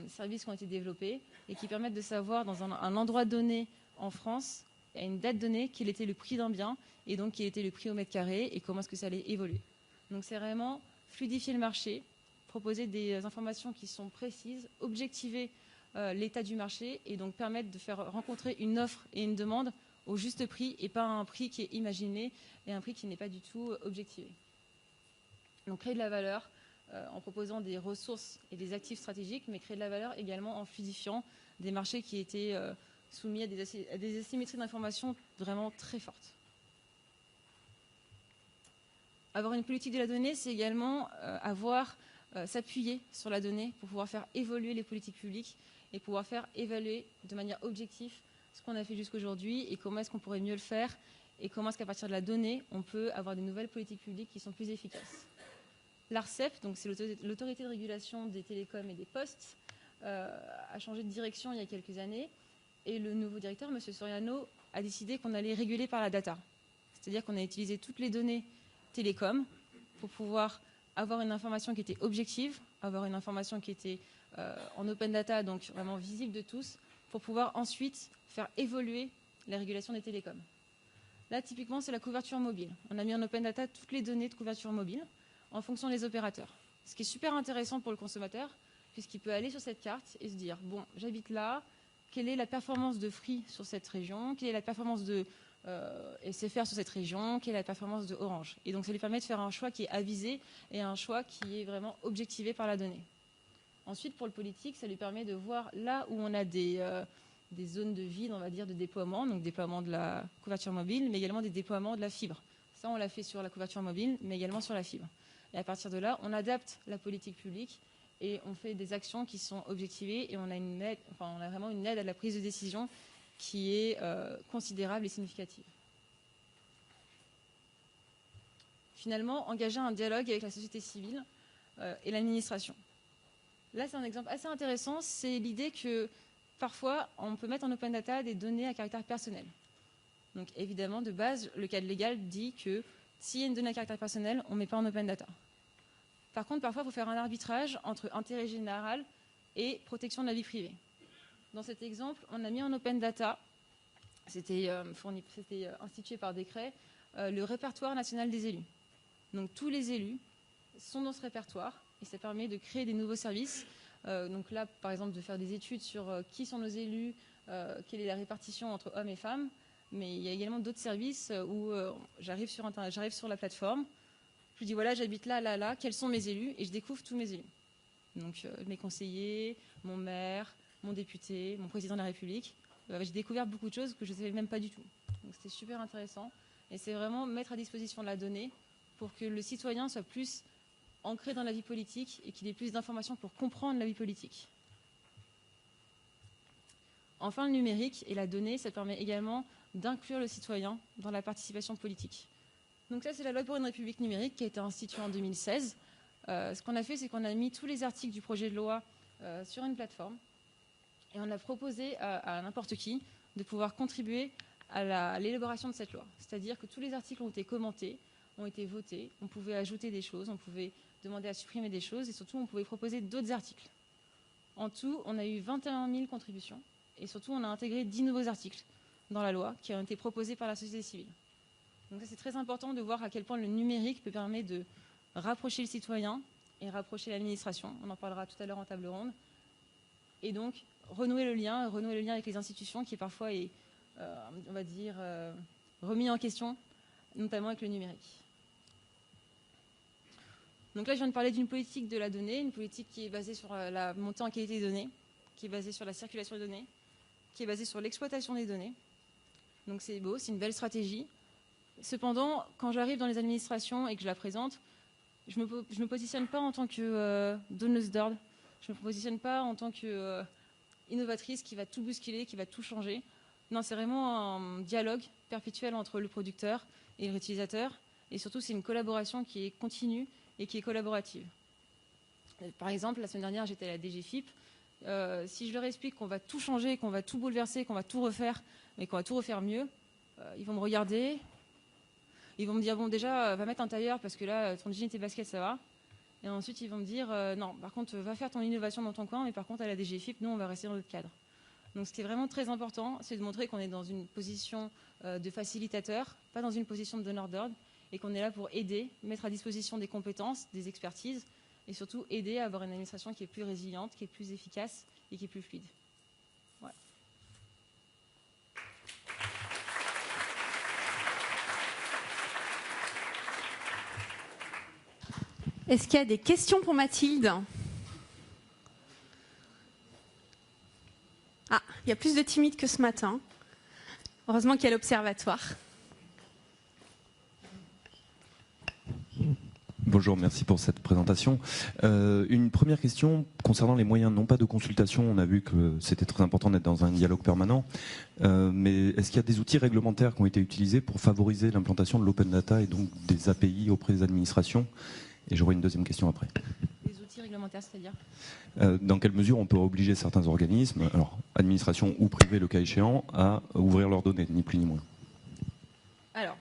services qui ont été développés et qui permettent de savoir dans un endroit donné en France, à une date donnée, quel était le prix d'un bien et donc quel était le prix au mètre carré et comment est-ce que ça allait évoluer. Donc c'est vraiment fluidifier le marché, proposer des informations qui sont précises, objectiver l'état du marché et donc permettre de faire rencontrer une offre et une demande au juste prix et pas un prix qui est imaginé et un prix qui n'est pas du tout objectivé. Donc créer de la valeur en proposant des ressources et des actifs stratégiques, mais créer de la valeur également en fluidifiant des marchés qui étaient soumis à des asymétries d'information vraiment très fortes. Avoir une politique de la donnée, c'est également s'appuyer sur la donnée pour pouvoir faire évoluer les politiques publiques et pouvoir faire évaluer de manière objective ce qu'on a fait jusqu'aujourd'hui et comment est-ce qu'on pourrait mieux le faire et comment est-ce qu'à partir de la donnée, on peut avoir de nouvelles politiques publiques qui sont plus efficaces. L'ARCEP, donc c'est l'autorité de régulation des télécoms et des postes, a changé de direction il y a quelques années et le nouveau directeur, M. Soriano, a décidé qu'on allait réguler par la data. C'est-à-dire qu'on a utilisé toutes les données télécom pour pouvoir avoir une information qui était objective, avoir une information qui était en open data, donc vraiment visible de tous, pour pouvoir ensuite faire évoluer la régulation des télécoms. Là, typiquement, c'est la couverture mobile. On a mis en open data toutes les données de couverture mobile en fonction des opérateurs. Ce qui est super intéressant pour le consommateur, puisqu'il peut aller sur cette carte et se dire, bon, j'habite là, quelle est la performance de Free sur cette région, quelle est la performance de SFR sur cette région, quelle est la performance de Orange. Et donc, ça lui permet de faire un choix qui est avisé et un choix qui est vraiment objectivé par la donnée. Ensuite, pour le politique, ça lui permet de voir là où on a des zones de vide, on va dire, de déploiement, donc déploiement de la couverture mobile, mais également des déploiements de la fibre. Ça, on l'a fait sur la couverture mobile, mais également sur la fibre. Et à partir de là, on adapte la politique publique et on fait des actions qui sont objectivées et on a vraiment une aide à la prise de décision qui est considérable et significative. Finalement, engager un dialogue avec la société civile et l'administration. Là, c'est un exemple assez intéressant, c'est l'idée que parfois, on peut mettre en open data des données à caractère personnel. Donc évidemment, de base, le cadre légal dit que s'il y a une donnée à caractère personnel, on ne met pas en open data. Par contre, parfois, il faut faire un arbitrage entre intérêt général et protection de la vie privée. Dans cet exemple, on a mis en open data, c'était institué par décret, le répertoire national des élus. Donc tous les élus sont dans ce répertoire et ça permet de créer des nouveaux services. Donc là, par exemple, de faire des études sur qui sont nos élus, quelle est la répartition entre hommes et femmes. Mais il y a également d'autres services où j'arrive sur la plateforme, je dis voilà, j'habite là, là, là, quels sont mes élus, et je découvre tous mes élus. Donc mes conseillers, mon maire, mon député, mon président de la République. J'ai découvert beaucoup de choses que je ne savais même pas du tout. Donc c'était super intéressant. Et c'est vraiment mettre à disposition de la donnée pour que le citoyen soit plus ancré dans la vie politique et qu'il ait plus d'informations pour comprendre la vie politique. Enfin, le numérique et la donnée, ça permet également d'inclure le citoyen dans la participation politique. Donc ça, c'est la loi pour une république numérique qui a été instituée en 2016. Ce qu'on a fait, c'est qu'on a mis tous les articles du projet de loi sur une plateforme et on a proposé à n'importe qui de pouvoir contribuer à l'élaboration de cette loi. C'est-à-dire que tous les articles ont été commentés, ont été votés, on pouvait ajouter des choses, on pouvait demander à supprimer des choses et surtout on pouvait proposer d'autres articles. En tout, on a eu 21 000 contributions et surtout on a intégré 10 nouveaux articles dans la loi qui ont été proposés par la société civile. Donc ça, c'est très important de voir à quel point le numérique peut permettre de rapprocher le citoyen et rapprocher l'administration. On en parlera tout à l'heure en table ronde. Et donc, renouer le lien avec les institutions qui parfois est, on va dire, remis en question, notamment avec le numérique. Donc là, je viens de parler d'une politique de la donnée, une politique qui est basée sur la montée en qualité des données, qui est basée sur la circulation des données, qui est basée sur l'exploitation des données. Donc c'est beau, c'est une belle stratégie. Cependant, quand j'arrive dans les administrations et que je la présente, je ne me positionne pas en tant que donneuse d'ordre. Je ne me positionne pas en tant que innovatrice qui va tout bousculer, qui va tout changer. Non, c'est vraiment un dialogue perpétuel entre le producteur et le réutilisateur. Et surtout, c'est une collaboration qui est continue et qui est collaborative. Par exemple, la semaine dernière, j'étais à la DGFIP. Si je leur explique qu'on va tout changer, qu'on va tout bouleverser, qu'on va tout refaire, mais qu'on va tout refaire mieux, ils vont me regarder. Ils vont me dire, bon, déjà, va mettre un tailleur parce que là, ton jean et tes baskets, ça va. Et ensuite, ils vont me dire, non, par contre, va faire ton innovation dans ton coin, mais par contre, à la DGFIP, nous, on va rester dans notre cadre. Donc, ce qui est vraiment très important, c'est de montrer qu'on est dans une position de facilitateur, pas dans une position de donneur d'ordre, et qu'on est là pour aider, mettre à disposition des compétences, des expertises, et surtout aider à avoir une administration qui est plus résiliente, qui est plus efficace et qui est plus fluide. Voilà. Est-ce qu'il y a des questions pour Mathilde ? Ah, il y a plus de timides que ce matin. Heureusement qu'il y a l'observatoire. Bonjour, merci pour cette présentation. Une première question concernant les moyens, non pas de consultation, on a vu que c'était très important d'être dans un dialogue permanent, mais est-ce qu'il y a des outils réglementaires qui ont été utilisés pour favoriser l'implantation de l'open data et donc des API auprès des administrations ? Et j'aurai une deuxième question après. Les outils réglementaire, c'est-à-dire? Dans quelle mesure on peut obliger certains organismes, alors administration ou privés le cas échéant, à ouvrir leurs données, ni plus ni moins? Alors,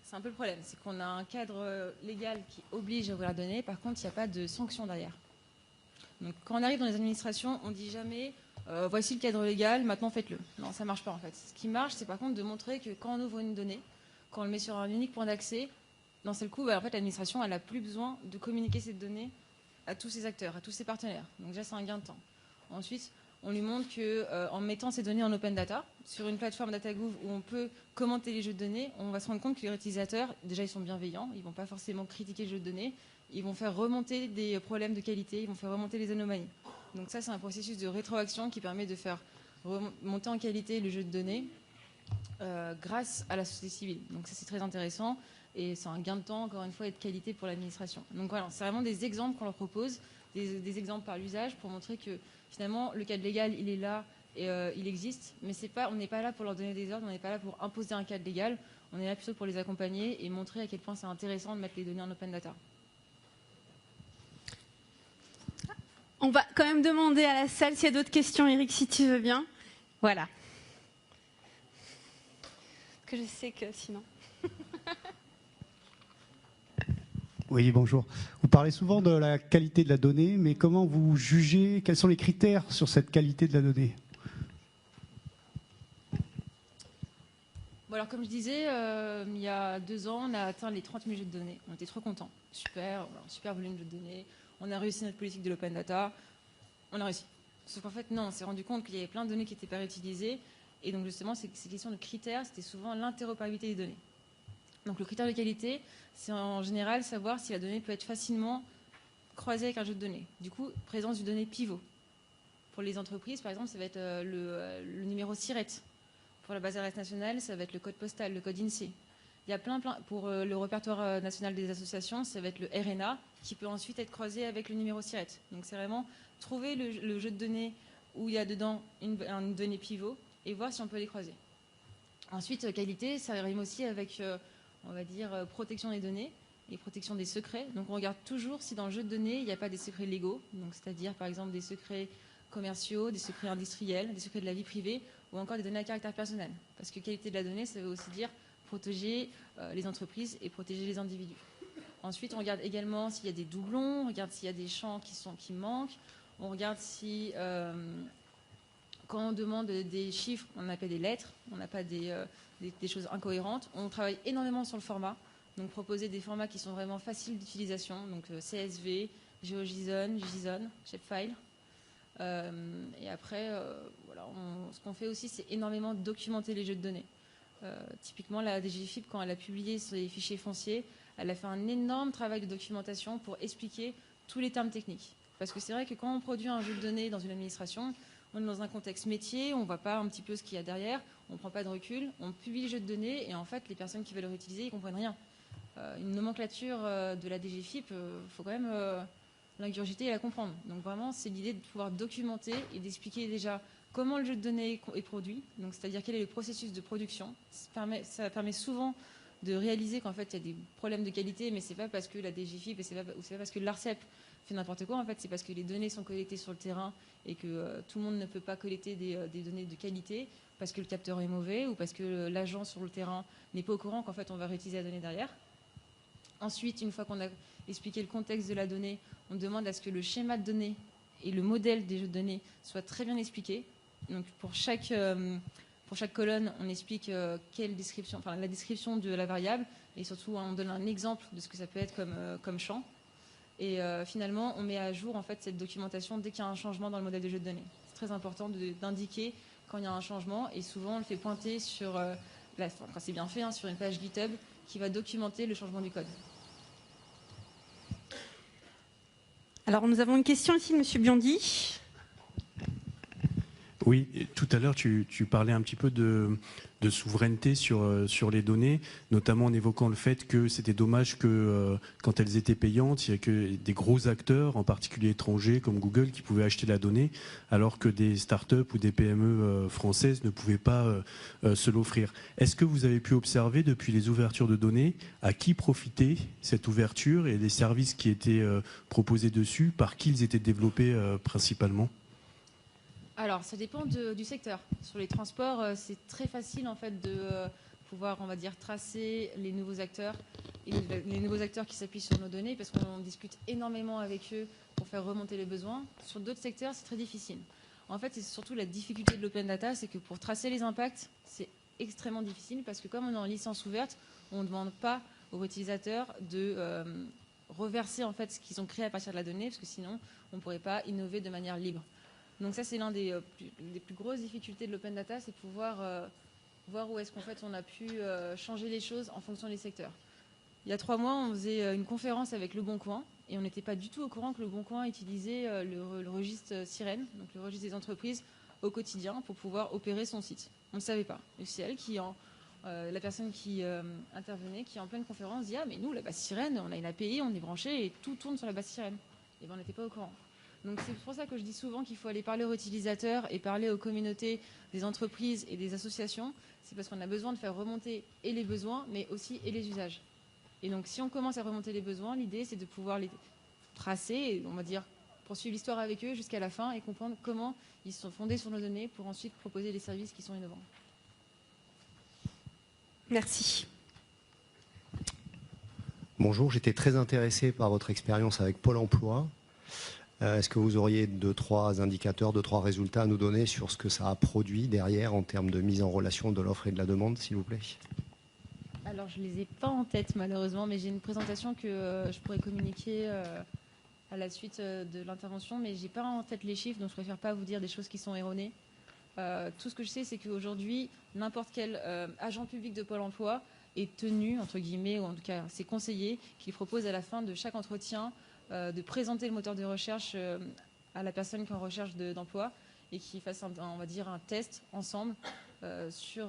c'est un peu le problème, c'est qu'on a un cadre légal qui oblige à ouvrir la donnée, par contre, il n'y a pas de sanction derrière. Donc, quand on arrive dans les administrations, on ne dit jamais voici le cadre légal, maintenant faites-le. Non, ça ne marche pas en fait. Ce qui marche, c'est par contre de montrer que quand on ouvre une donnée, quand on le met sur un unique point d'accès, d'un seul coup, en fait, l'administration n'a plus besoin de communiquer cette donnée à tous ses acteurs, à tous ses partenaires. Donc déjà, c'est un gain de temps. Ensuite, on lui montre qu'en mettant ces données en open data, sur une plateforme DataGouv où on peut commenter les jeux de données, on va se rendre compte que les utilisateurs, déjà, ils sont bienveillants, ils ne vont pas forcément critiquer le jeu de données, ils vont faire remonter des problèmes de qualité, ils vont faire remonter les anomalies. Donc ça, c'est un processus de rétroaction qui permet de faire remonter en qualité le jeu de données grâce à la société civile. Donc ça, c'est très intéressant et c'est un gain de temps, encore une fois, et de qualité pour l'administration. Donc voilà, c'est vraiment des exemples qu'on leur propose, des exemples par l'usage pour montrer que finalement, le cadre légal, il est là et il existe, mais on n'est pas là pour leur donner des ordres, on n'est pas là pour imposer un cadre légal, on est là plutôt pour les accompagner et montrer à quel point c'est intéressant de mettre les données en open data. On va quand même demander à la salle s'il y a d'autres questions, Eric, si tu veux bien. Voilà. Parce que je sais que sinon... Oui, bonjour. Vous parlez souvent de la qualité de la donnée, mais comment vous jugez, quels sont les critères sur cette qualité de la donnée? Bon, alors comme je disais, il y a 2 ans, on a atteint les 30 000 jeux de données. On était trop contents. Super, super volume de jeux de données. On a réussi notre politique de l'open data. On a réussi. Sauf qu'en fait, non, on s'est rendu compte qu'il y avait plein de données qui n'étaient pas réutilisées. Et donc justement, ces questions de critères, c'était souvent l'interopérabilité des données. Donc le critère de qualité, c'est en général savoir si la donnée peut être facilement croisée avec un jeu de données. Du coup, présence du données pivot. Pour les entreprises, par exemple, ça va être le numéro SIRET. Pour la base adresse nationale, ça va être le code postal, le code INSEE. Il y a plein. Pour le répertoire national des associations, ça va être le RNA, qui peut ensuite être croisé avec le numéro SIRET. Donc c'est vraiment trouver le jeu de données où il y a dedans une donnée pivot et voir si on peut les croiser. Ensuite, qualité, ça rime aussi avec... on va dire, protection des données et protection des secrets. Donc on regarde toujours si dans le jeu de données, il n'y a pas des secrets légaux, donc c'est-à-dire par exemple des secrets commerciaux, des secrets industriels, des secrets de la vie privée ou encore des données à caractère personnel. Parce que qualité de la donnée, ça veut aussi dire protéger les entreprises et protéger les individus. Ensuite, on regarde également s'il y a des doublons, on regarde s'il y a des champs qui manquent, on regarde si... quand on demande des chiffres, on appelle des lettres, on n'a pas des choses incohérentes. On travaille énormément sur le format, donc proposer des formats qui sont vraiment faciles d'utilisation, donc CSV, GeoJSON, JSON, Shapefile. Et après, voilà, ce qu'on fait aussi, c'est énormément documenter les jeux de données. Typiquement, la DGFiP, quand elle a publié ses fichiers fonciers, elle a fait un énorme travail de documentation pour expliquer tous les termes techniques. Parce que c'est vrai que quand on produit un jeu de données dans une administration, on est dans un contexte métier, on ne voit pas un petit peu ce qu'il y a derrière, on ne prend pas de recul, on publie le jeu de données et en fait, les personnes qui veulent le réutiliser, ils ne comprennent rien. Une nomenclature de la DGFiP, faut quand même l'ingurgiter et la comprendre. Donc vraiment, c'est l'idée de pouvoir documenter et d'expliquer déjà comment le jeu de données est produit, donc c'est-à-dire quel est le processus de production. Ça permet souvent de réaliser qu'en fait, il y a des problèmes de qualité, mais ce n'est pas parce que la DGFiP, c'est pas parce que l'ARCEP fait n'importe quoi, en fait, c'est parce que les données sont collectées sur le terrain et que tout le monde ne peut pas collecter des données de qualité parce que le capteur est mauvais ou parce que l'agent sur le terrain n'est pas au courant qu'en fait on va réutiliser la donnée derrière. Ensuite, une fois qu'on a expliqué le contexte de la donnée, on demande à ce que le schéma de données et le modèle des jeux de données soient très bien expliqués. Donc pour chaque colonne, on explique quelle description, enfin la description de la variable et surtout on donne un exemple de ce que ça peut être comme champ. Et finalement, on met à jour en fait cette documentation dès qu'il y a un changement dans le modèle de jeu de données. C'est très important d'indiquer quand il y a un changement et souvent on le fait pointer sur, quand c'est bien fait, hein, sur une page GitHub qui va documenter le changement du code. Alors nous avons une question ici de M. Biondi. Oui, et tout à l'heure, tu parlais un petit peu de souveraineté sur les données, notamment en évoquant le fait que c'était dommage que quand elles étaient payantes, il n'y a que des gros acteurs, en particulier étrangers comme Google, qui pouvaient acheter la donnée, alors que des startups ou des PME françaises ne pouvaient pas se l'offrir. Est-ce que vous avez pu observer depuis les ouvertures de données à qui profitait cette ouverture et les services qui étaient proposés dessus, par qui ils étaient développés principalement ? Alors, ça dépend du secteur. Sur les transports, c'est très facile en fait de pouvoir, on va dire, tracer les nouveaux acteurs et les nouveaux acteurs qui s'appuient sur nos données, parce qu'on discute énormément avec eux pour faire remonter les besoins. Sur d'autres secteurs, c'est très difficile. En fait, c'est surtout la difficulté de l'open data, c'est que pour tracer les impacts, c'est extrêmement difficile, parce que comme on est en licence ouverte, on ne demande pas aux utilisateurs de reverser en fait ce qu'ils ont créé à partir de la donnée, parce que sinon, on ne pourrait pas innover de manière libre. Donc ça, c'est l'un des plus grosses difficultés de l'open data, c'est pouvoir voir où est-ce qu'en fait on a pu changer les choses en fonction des secteurs. Il y a 3 mois, on faisait une conférence avec Le Bon Coin et on n'était pas du tout au courant que Le Bon Coin utilisait le registre Sirène, donc le registre des entreprises, au quotidien pour pouvoir opérer son site. On ne savait pas. Et c'est elle qui, la personne qui intervenait, qui en pleine conférence dit « Ah, mais nous, la base Sirène, on a une API, on est branché et tout tourne sur la base Sirène. » Et bien, on n'était pas au courant. Donc c'est pour ça que je dis souvent qu'il faut aller parler aux utilisateurs et parler aux communautés des entreprises et des associations. C'est parce qu'on a besoin de faire remonter et les besoins, mais aussi et les usages. Et donc si on commence à remonter les besoins, l'idée c'est de pouvoir les tracer, et on va dire poursuivre l'histoire avec eux jusqu'à la fin et comprendre comment ils sont fondés sur nos données pour ensuite proposer des services qui sont innovants. Merci. Bonjour, j'étais très intéressé par votre expérience avec Pôle emploi. Est-ce que vous auriez 2-3 indicateurs, 2-3 résultats à nous donner sur ce que ça a produit derrière en termes de mise en relation de l'offre et de la demande, s'il vous plaît ? Alors, je ne les ai pas en tête, malheureusement, mais j'ai une présentation que je pourrais communiquer à la suite de l'intervention, mais je n'ai pas en tête les chiffres, donc je ne préfère pas vous dire des choses qui sont erronées. Tout ce que je sais, c'est qu'aujourd'hui, n'importe quel agent public de Pôle emploi est tenu, entre guillemets, ou en tout cas, c'est conseillé, qu'il propose à la fin de chaque entretien de présenter le moteur de recherche à la personne qui est en recherche d'emploi et qui fasse, on va dire, un test ensemble sur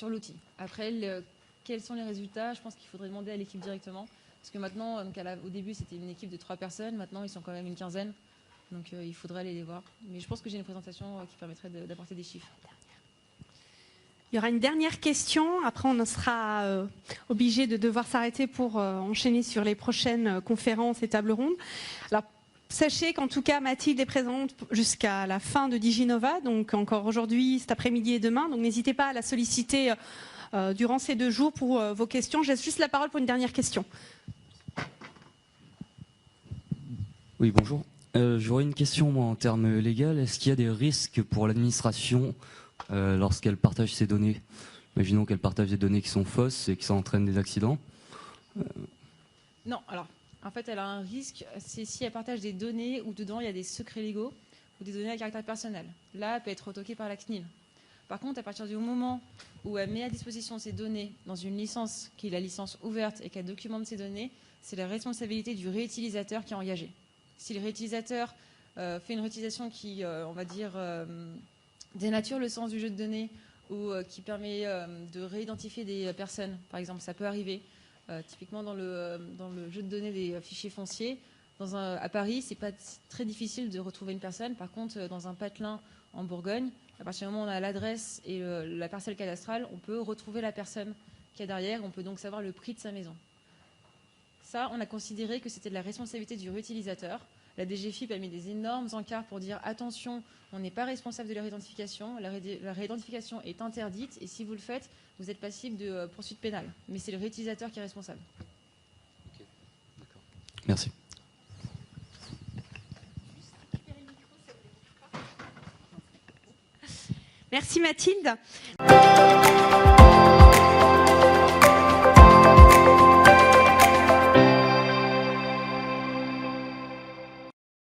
l'outil. Après, quels sont les résultats ? Je pense qu'il faudrait demander à l'équipe directement. Parce que maintenant, donc au début, c'était une équipe de 3 personnes. Maintenant, ils sont quand même une quinzaine. Donc, il faudrait aller les voir. Mais je pense que j'ai une présentation qui permettrait d'apporter des chiffres. Il y aura une dernière question. Après, on sera obligé de devoir s'arrêter pour enchaîner sur les prochaines conférences et tables rondes. Alors, sachez qu'en tout cas, Mathilde est présente jusqu'à la fin de Diginova, donc encore aujourd'hui, cet après-midi et demain. Donc, n'hésitez pas à la solliciter durant ces 2 jours pour vos questions. Je laisse juste la parole pour une dernière question. Oui, bonjour. J'aurais une question, moi, en termes légaux. Est-ce qu'il y a des risques pour l'administration lorsqu'elle partage ces données? Imaginons qu'elle partage des données qui sont fausses et qui entraînent des accidents. Non, alors, en fait, elle a un risque, c'est si elle partage des données où dedans il y a des secrets légaux ou des données à caractère personnel. Là, elle peut être retoquée par la CNIL. Par contre, à partir du moment où elle met à disposition ces données dans une licence qui est la licence ouverte et qu'elle documente ces données, c'est la responsabilité du réutilisateur qui est engagée. Si le réutilisateur fait une réutilisation qui, on va dire, dénature le sens du jeu de données ou qui permet de réidentifier des personnes, par exemple, ça peut arriver. Typiquement dans le jeu de données des fichiers fonciers, à Paris, c'est pas très difficile de retrouver une personne. Par contre, dans un patelin en Bourgogne, à partir du moment où on a l'adresse et la parcelle cadastrale, on peut retrouver la personne qui est derrière. On peut donc savoir le prix de sa maison. Ça, on a considéré que c'était de la responsabilité du réutilisateur. La DGFiP a mis des énormes encarts pour dire attention, on n'est pas responsable de la réidentification. La réidentification est interdite et si vous le faites, vous êtes passible de poursuite pénale. Mais c'est le réutilisateur qui est responsable. Okay. D'accord. Merci. Merci Mathilde.